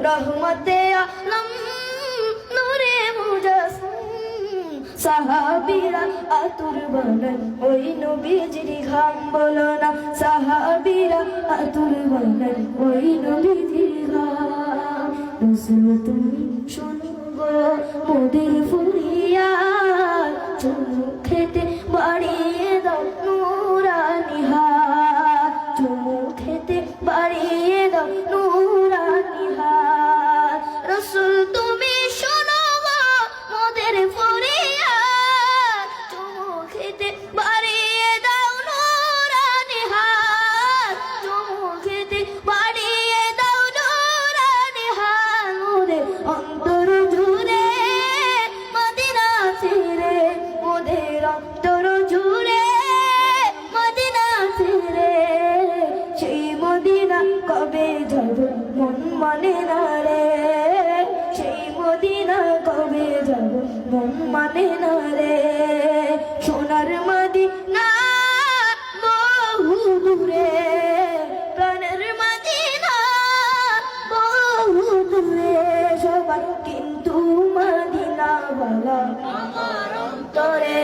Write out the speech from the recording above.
রহমতে আলম নূরে মুজাসসিম সাহাবীরা আতুর বানান ওই নবীজির ঘাম বলো না সাহাবীরা আতুর বানান ওই নবীজির ঘাম রাসূল তুমি শোনো গো মোদের ফরিয়াদ চোখেতে বাড়িয়ে দাও নূরানি হাত চোখেতে বাড়িয়ে দাও নূরানি হাত রাসূল তুমি শোনো গো মোদের ফরিয়াদ চোখেতে বাড়িয়ে দাও নূরানি হাত চোখেতে বাড়িয়ে দাও নূরানি হাত মোদের অন্তর জুড়ে মদিনা ছেড়ে মোদের অন্তর জুড়ে মদিনা ছেড়ে সেই মদিনা কবে যাব মন মানে না রে সেই মদিনা কবে যাব মন মানে না রে সোনার মদিনা বহু দূরে প্রাণের মদিনা বহু দূরে সবাই কিন্তু মদিনা বলা আমার অন্তরে